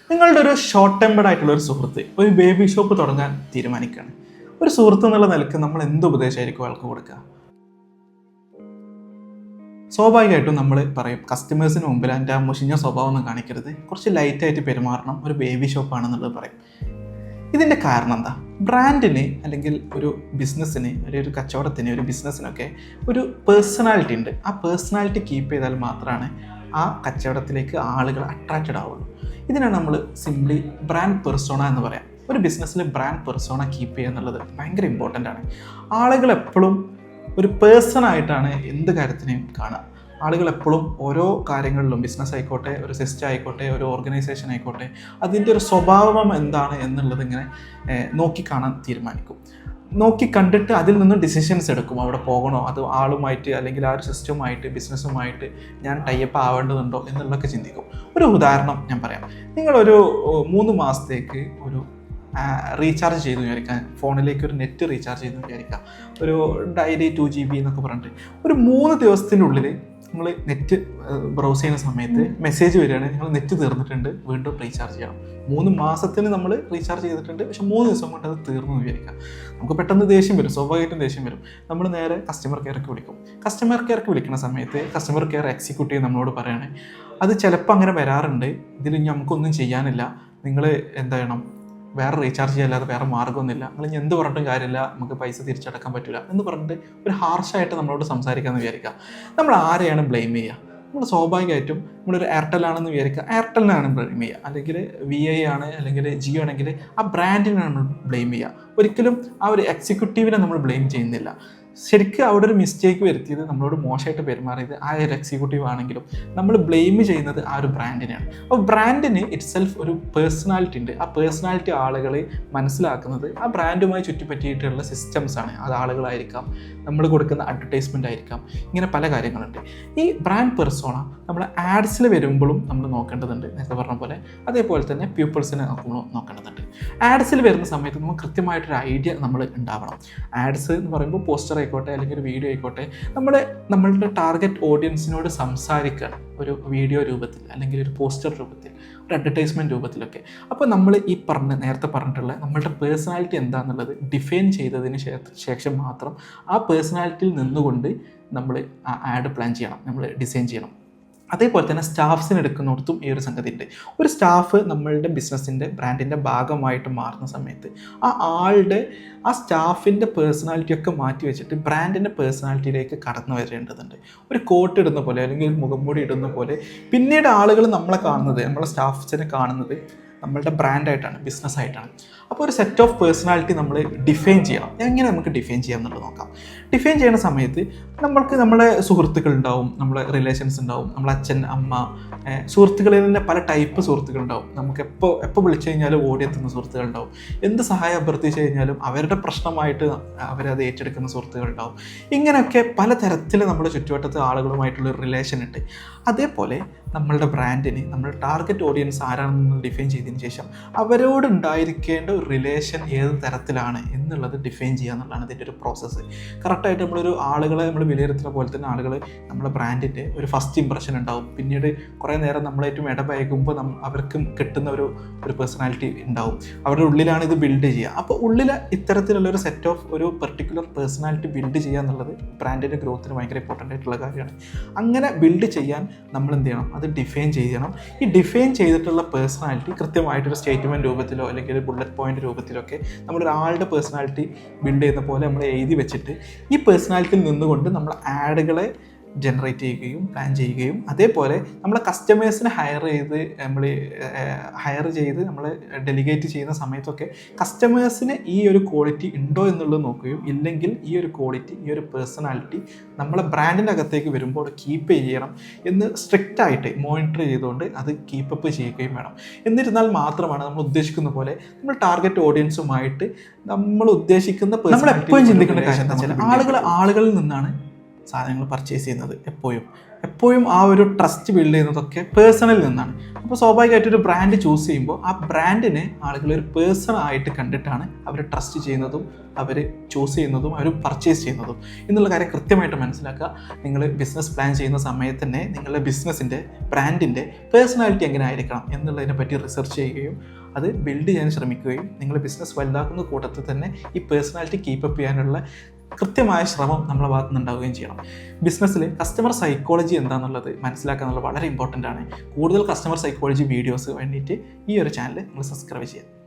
നിങ്ങളുടെ ഒരു short tempered ആയിട്ടുള്ള ഒരു സുഹൃത്ത് ഒരു ബേബി ഷോപ്പ് തുടങ്ങാൻ തീരുമാനിക്കുകയാണ്. ഒരു സുഹൃത്ത് എന്നുള്ള നിലക്ക് നമ്മൾ എന്ത് ഉപദേശമായിരിക്കും ആൾക്ക് കൊടുക്കുക? സ്വാഭാവികമായിട്ടും നമ്മൾ പറയും കസ്റ്റമേഴ്സിന് മുമ്പിൽ എൻ്റെ ആ മുഷിഞ്ഞ സ്വഭാവം ഒന്നും കാണിക്കരുത്, കുറച്ച് ലൈറ്റായിട്ട് പെരുമാറണം, ഒരു ബേബി ഷോപ്പാണെന്നുള്ളത് പറയും. ഇതിൻ്റെ കാരണം എന്താ? ബ്രാൻഡിന് അല്ലെങ്കിൽ ഒരു ബിസിനസ്സിന്, ഒരു കച്ചവടത്തിന്, ഒരു ബിസിനസ്സിനൊക്കെ ഒരു പേഴ്സണാലിറ്റി ഉണ്ട്. ആ പേഴ്സണാലിറ്റി കീപ്പ് ചെയ്താൽ മാത്രമാണ് ആ കച്ചവടത്തിലേക്ക് ആളുകൾ അട്രാക്റ്റഡ് ആവുള്ളൂ. ഇതിനാണ് നമ്മൾ സിംപ്ലി ബ്രാൻഡ് പെർസോണ എന്ന് പറയാം. ഒരു ബിസിനസ്സിൽ ബ്രാൻഡ് പെർസോണ കീപ്പ് ചെയ്യുക എന്നുള്ളത് ഭയങ്കര ഇമ്പോർട്ടൻ്റ് ആണ്. ആളുകൾ എപ്പോഴും ഒരു പേഴ്സണായിട്ടാണ് എന്ത് കാര്യത്തിനെയും കാണുക. ആളുകൾ എപ്പോഴും ഓരോ കാര്യങ്ങളിലും, ബിസിനസ് ആയിക്കോട്ടെ, ഒരു സിസ്റ്റം ആയിക്കോട്ടെ, ഒരു ഓർഗനൈസേഷൻ ആയിക്കോട്ടെ, അതിൻ്റെ ഒരു സ്വഭാവം എന്താണ് എന്നുള്ളത് ഇങ്ങനെ നോക്കിക്കാണാൻ തീരുമാനിക്കും. നോക്കി കണ്ടിട്ട് അതിൽ നിന്ന് ഡിസിഷൻസ് എടുക്കും. അവിടെ പോകണോ, അത് ആളുമായിട്ട് അല്ലെങ്കിൽ ആ ഒരു സിസ്റ്റവുമായിട്ട്, ബിസിനസ്സുമായിട്ട് ഞാൻ ടൈപ്പ് ആവേണ്ടതുണ്ടോ എന്നുള്ളതൊക്കെ ചിന്തിക്കും. ഒരു ഉദാഹരണം ഞാൻ പറയാം. നിങ്ങളൊരു 3 മാസത്തേക്ക് ഒരു റീചാർജ് ചെയ്തു വിചാരിക്കാം, ഫോണിലേക്ക് ഒരു നെറ്റ് റീചാർജ് ചെയ്തു വിചാരിക്കാം, ഒരു ഡെയിലി 2 GB എന്നൊക്കെ പറഞ്ഞിട്ട് ഒരു 3 ദിവസത്തിനുള്ളിൽ നമ്മൾ നെറ്റ് ബ്രൗസ് ചെയ്യുന്ന സമയത്ത് മെസ്സേജ് വരികയാണ്, നിങ്ങൾ നെറ്റ് തീർന്നിട്ടുണ്ട്, വീണ്ടും റീചാർജ് ചെയ്യണം. 3 മാസത്തിന് നമ്മൾ റീചാർജ് ചെയ്തിട്ടുണ്ട്, പക്ഷെ 3 ദിവസം കൊണ്ട് അത് തീർന്നു വിചാരിക്കാം. നമുക്ക് പെട്ടെന്ന് ദേഷ്യം വരും, സ്വാഭാവികമായിട്ടും ദേഷ്യം വരും. നമ്മൾ നേരെ കസ്റ്റമർ കെയർക്ക് വിളിക്കും. കസ്റ്റമർ കെയർക്ക് വിളിക്കുന്ന സമയത്ത് കസ്റ്റമർ കെയർ എക്സിക്യൂട്ടീവ് നമ്മളോട് പറയണേ, അത് ചിലപ്പോൾ അങ്ങനെ വരാറുണ്ട്, ഇതിൽ നമുക്കൊന്നും ചെയ്യാനില്ല, നിങ്ങൾ എന്താ ചെയ്യണം, വേറെ റീചാർജ് ചെയ്യാല്ലാതെ വേറെ മാർഗ്ഗമൊന്നുമില്ല, നിങ്ങൾ ഇനി എന്ത് പറഞ്ഞിട്ടും കാര്യമില്ല, നമുക്ക് പൈസ തിരിച്ചടക്കാൻ പറ്റില്ല എന്ന് പറഞ്ഞിട്ട് ഒരു ഹാർഷായിട്ട് നമ്മളോട് സംസാരിക്കാമെന്ന് വിചാരിക്കുക. നമ്മൾ ആരെയാണ് ബ്ലെയിം ചെയ്യുക? നമ്മൾ സ്വാഭാവികമായിട്ടും നമ്മളൊരു എയർടെൽ ആണെന്ന് വിചാരിക്കുക, എയർടെലിനാണ് ബ്ലെയിം ചെയ്യുക. അല്ലെങ്കിൽ VI ആണ്, അല്ലെങ്കിൽ ജിയോ ആണെങ്കിൽ ആ ബ്രാൻഡിനാണ് നമ്മൾ ബ്ലെയിം ചെയ്യുക. ഒരിക്കലും ആ ഒരു എക്സിക്യൂട്ടീവിനെ നമ്മൾ ബ്ലെയിം ചെയ്യുന്നില്ല. ശരിക്കും അവിടെ ഒരു മിസ്റ്റേക്ക് വരുത്തിയത്, നമ്മളോട് മോശമായിട്ട് പെരുമാറിയത് ആ ഒരു എക്സിക്യൂട്ടീവ് ആണെങ്കിലും നമ്മൾ ബ്ലെയിം ചെയ്യുന്നത് ആ ഒരു ബ്രാൻഡിനെയാണ്. അപ്പോൾ ബ്രാൻഡിന് ഇറ്റ് സെൽഫ് ഒരു പേഴ്സണാലിറ്റി ഉണ്ട്. ആ പേഴ്സണാലിറ്റി ആളുകൾ മനസ്സിലാക്കുന്നത് ആ ബ്രാൻഡുമായി ചുറ്റിപ്പറ്റിയിട്ടുള്ള സിസ്റ്റംസ് ആണ്. അത് ആളുകളായിരിക്കാം, നമ്മൾ കൊടുക്കുന്ന അഡ്വർടൈസ്മെൻ്റ് ആയിരിക്കാം, ഇങ്ങനെ പല കാര്യങ്ങളുണ്ട്. ഈ ബ്രാൻഡ് പെർസോണ നമ്മൾ ആഡ്സിൽ വരുമ്പോഴും നമ്മൾ നോക്കേണ്ടതുണ്ട്, നേരത്തെ പറഞ്ഞ പോലെ. അതേപോലെ തന്നെ പീപ്പിൾസിനെ നോക്കേണ്ടതുണ്ട്. ആഡ്സിൽ വരുന്ന സമയത്ത് നമുക്ക് കൃത്യമായിട്ടൊരു ഐഡിയ നമ്മൾ ഉണ്ടാവണം. ആഡ്സ് എന്ന് പറയുമ്പോൾ പോസ്റ്റർ ആയിക്കോട്ടെ, അല്ലെങ്കിൽ ഒരു വീഡിയോ ആയിക്കോട്ടെ, നമ്മളുടെ ടാർഗറ്റ് ഓഡിയൻസിനോട് സംസാരിക്കണം ഒരു വീഡിയോ രൂപത്തിൽ, അല്ലെങ്കിൽ ഒരു പോസ്റ്റർ രൂപത്തിൽ, ഒരു അഡ്വർടൈസ്മെൻറ്റ് രൂപത്തിലൊക്കെ. അപ്പോൾ നമ്മൾ ഈ നേരത്തെ പറഞ്ഞിട്ടുള്ള നമ്മളുടെ പേഴ്സണാലിറ്റി എന്താണെന്നുള്ളത് ഡിഫൈൻ ചെയ്തതിന് ശേഷം മാത്രം ആ പേഴ്സണാലിറ്റിയിൽ നിന്നുകൊണ്ട് നമ്മൾ ആ ആഡ് പ്ലാൻ ചെയ്യണം, നമ്മൾ ഡിസൈൻ ചെയ്യണം. അതേപോലെ തന്നെ സ്റ്റാഫ്സിന് എടുക്കുന്നിടത്തും ഈ ഒരു സംഗതി ഉണ്ട്. ഒരു സ്റ്റാഫ് നമ്മളുടെ ബിസിനസ്സിൻ്റെ, ബ്രാൻഡിൻ്റെ ഭാഗമായിട്ട് മാറുന്ന സമയത്ത് ആ സ്റ്റാഫിൻ്റെ പേഴ്സണാലിറ്റിയൊക്കെ മാറ്റി വെച്ചിട്ട് ബ്രാൻഡിൻ്റെ പേഴ്സണാലിറ്റിയിലേക്ക് കടന്നു വരേണ്ടതുണ്ട്. ഒരു കോട്ട് ഇടുന്ന പോലെ, അല്ലെങ്കിൽ ഒരു മുഖംമൂടി ഇടുന്ന പോലെ പിന്നീട് ആളുകൾ നമ്മളെ കാണുന്നത്, നമ്മളെ സ്റ്റാഫ്സിനെ കാണുന്നത് നമ്മളുടെ ബ്രാൻഡായിട്ടാണ്, ബിസിനസ്സായിട്ടാണ്. അപ്പോൾ ഒരു സെറ്റ് ഓഫ് പേഴ്സണാലിറ്റി നമ്മൾ ഡിഫൈൻ ചെയ്യണം. എങ്ങനെ നമുക്ക് ഡിഫൈൻ ചെയ്യാം എന്നുള്ളത് നോക്കാം. ഡിഫൈൻ ചെയ്യുന്ന സമയത്ത് നമ്മളെ സുഹൃത്തുക്കൾ ഉണ്ടാവും, നമ്മളെ റിലേഷൻസ് ഉണ്ടാവും, നമ്മളെ അച്ഛൻ, അമ്മ, സുഹൃത്തുക്കളിൽ തന്നെ പല ടൈപ്പ് സുഹൃത്തുക്കളുണ്ടാവും. നമുക്ക് എപ്പോൾ വിളിച്ചു കഴിഞ്ഞാലും ഓടിയെത്തുന്ന സുഹൃത്തുക്കളുണ്ടാവും. എന്ത് സഹായം അഭ്യർത്ഥിച്ചു കഴിഞ്ഞാലും അവരുടെ പ്രശ്നമായിട്ട് അവരത് ഏറ്റെടുക്കുന്ന സുഹൃത്തുക്കളുണ്ടാവും. ഇങ്ങനെയൊക്കെ പലതരത്തിൽ നമ്മുടെ ചുറ്റുവട്ടത്തെ ആളുകളുമായിട്ടുള്ളൊരു റിലേഷൻ ഉണ്ട്. അതേപോലെ നമ്മളുടെ ബ്രാൻഡിന് നമ്മുടെ ടാർഗറ്റ് ഓഡിയൻസ് ആരാണെന്ന് ഡിഫൈൻ ചെയ്തതിന് ശേഷം അവരോട് ഉണ്ടായിരിക്കേണ്ട ഒരു റിലേഷൻ ഏത് തരത്തിലാണ് എന്നുള്ളത് ഡിഫൈൻ ചെയ്യുക എന്നുള്ളതാണ് ഇതിൻ്റെ ഒരു പ്രോസസ്സ്. കറക്റ്റായിട്ട് നമ്മളൊരു ആളുകളെ നമ്മൾ വിലയിരുത്തുന്ന പോലെ തന്നെ ആളുകൾ നമ്മുടെ ബ്രാൻഡിൻ്റെ ഒരു ഫസ്റ്റ് ഇംപ്രഷൻ ഉണ്ടാവും. പിന്നീട് കുറേ നേരം നമ്മളേറ്റവും ഇടപഴകുമ്പോൾ അവർക്കും കിട്ടുന്ന ഒരു പേഴ്സണാലിറ്റി ഉണ്ടാവും. അവരുടെ ഉള്ളിലാണ് ഇത് ബിൽഡ് ചെയ്യുക. അപ്പോൾ ഉള്ളിൽ ഇത്തരത്തിലുള്ളൊരു സെറ്റ് ഓഫ് ഒരു പെർട്ടിക്കുലർ പേഴ്സണാലിറ്റി ബിൽഡ് ചെയ്യുക എന്നുള്ളത് ബ്രാൻഡിൻ്റെ ഗ്രോത്തിന് ഭയങ്കര ഇമ്പോർട്ടൻ്റ് ആയിട്ടുള്ള കാര്യമാണ്. അങ്ങനെ ബിൽഡ് ചെയ്യാൻ നമ്മൾ എന്ത് ചെയ്യണം? അത് ഡിഫൈൻ ചെയ്യണം. ഈ ഡിഫൈൻ ചെയ്തിട്ടുള്ള പേഴ്സണാലിറ്റി കൃത്യമായിട്ടൊരു സ്റ്റേറ്റ്മെൻറ്റ് രൂപത്തിലോ അല്ലെങ്കിൽ ബുള്ളറ്റ് പോയിന്റ് രൂപത്തിലൊക്കെ നമ്മളൊരാളുടെ പേഴ്സണാലിറ്റി ബിൽഡ് ചെയ്യുന്ന പോലെ നമ്മൾ എഴുതി വെച്ചിട്ട് ഈ പേഴ്സണാലിറ്റിയിൽ നിന്നുകൊണ്ട് നമ്മൾ ആഡുകളെ ജനറേറ്റ് ചെയ്യുകയും പ്ലാൻ ചെയ്യുകയും, അതേപോലെ നമ്മളെ കസ്റ്റമേഴ്സിനെ ഹയർ ചെയ്ത് നമ്മൾ ഡെലിഗേറ്റ് ചെയ്യുന്ന സമയത്തൊക്കെ കസ്റ്റമേഴ്സിന് ഈ ഒരു ക്വാളിറ്റി ഉണ്ടോ എന്നുള്ളത് നോക്കുകയും, ഇല്ലെങ്കിൽ ഈ ഒരു ക്വാളിറ്റി, ഈ ഒരു പേഴ്സണാലിറ്റി നമ്മളെ ബ്രാൻഡിൻ്റെ അകത്തേക്ക് വരുമ്പോൾ കീപ്പ് ചെയ്യണം എന്ന് സ്ട്രിക്റ്റായിട്ട് മോണിറ്റർ ചെയ്തുകൊണ്ട് അത് കീപ്പപ്പ് ചെയ്യുകയും വേണം. എന്നിരുന്നാൽ മാത്രമാണ് നമ്മൾ ഉദ്ദേശിക്കുന്ന പോലെ നമ്മൾ ടാർഗറ്റ് ഓഡിയൻസുമായിട്ട് നമ്മൾ ഉദ്ദേശിക്കുന്ന നമ്മൾ എപ്പോഴും ചിന്തിക്കേണ്ട കാര്യം എന്താ വെച്ചാൽ ആളുകളിൽ നിന്നാണ് സാധനങ്ങൾ പർച്ചേസ് ചെയ്യുന്നത്. എപ്പോഴും എപ്പോഴും ആ ഒരു ട്രസ്റ്റ് ബിൽഡ് ചെയ്യുന്നതൊക്കെ പേഴ്സണിൽ നിന്നാണ്. അപ്പോൾ സ്വാഭാവികമായിട്ട് ഒരു ബ്രാൻഡ് ചൂസ് ചെയ്യുമ്പോൾ ആ ബ്രാൻഡിനെ ആളുകൾ ഒരു പേഴ്സൺ ആയിട്ട് കണ്ടിട്ടാണ് അവർ ട്രസ്റ്റ് ചെയ്യുന്നതും അവർ ചൂസ് ചെയ്യുന്നതും അവർ പർച്ചേസ് ചെയ്യുന്നതും എന്നുള്ള കാര്യം കൃത്യമായിട്ട് മനസ്സിലാക്കുക. നിങ്ങൾ ബിസിനസ് പ്ലാൻ ചെയ്യുന്ന സമയത്ത് തന്നെ നിങ്ങളുടെ ബിസിനസ്സിൻ്റെ ബ്രാൻഡിൻ്റെ പേഴ്സണാലിറ്റി എങ്ങനെ ആയിരിക്കണം എന്നുള്ളതിനെ പറ്റി റിസർച്ച് ചെയ്യുകയും അത് ബിൽഡ് ചെയ്യാൻ ശ്രമിക്കുകയും നിങ്ങൾ ബിസിനസ് വലുതാക്കുന്ന കൂട്ടത്തിൽ തന്നെ ഈ പേഴ്സണാലിറ്റി കീപ്പപ്പ് ചെയ്യാനുള്ള കൃത്യമായ ശ്രമം നമ്മളെ ഭാഗത്തു നിന്നുണ്ടാവുകയും ചെയ്യണം. ബിസിനസ്സിൽ കസ്റ്റമർ സൈക്കോളജി എന്താണെന്നുള്ളത് മനസ്സിലാക്കുക എന്നുള്ളത് വളരെ ഇമ്പോർട്ടൻ്റ് ആണ്. കൂടുതൽ കസ്റ്റമർ സൈക്കോളജി വീഡിയോസ് വേണ്ടിയിട്ട് ഈ ഒരു ചാനൽ നിങ്ങൾ സബ്സ്ക്രൈബ് ചെയ്യുക.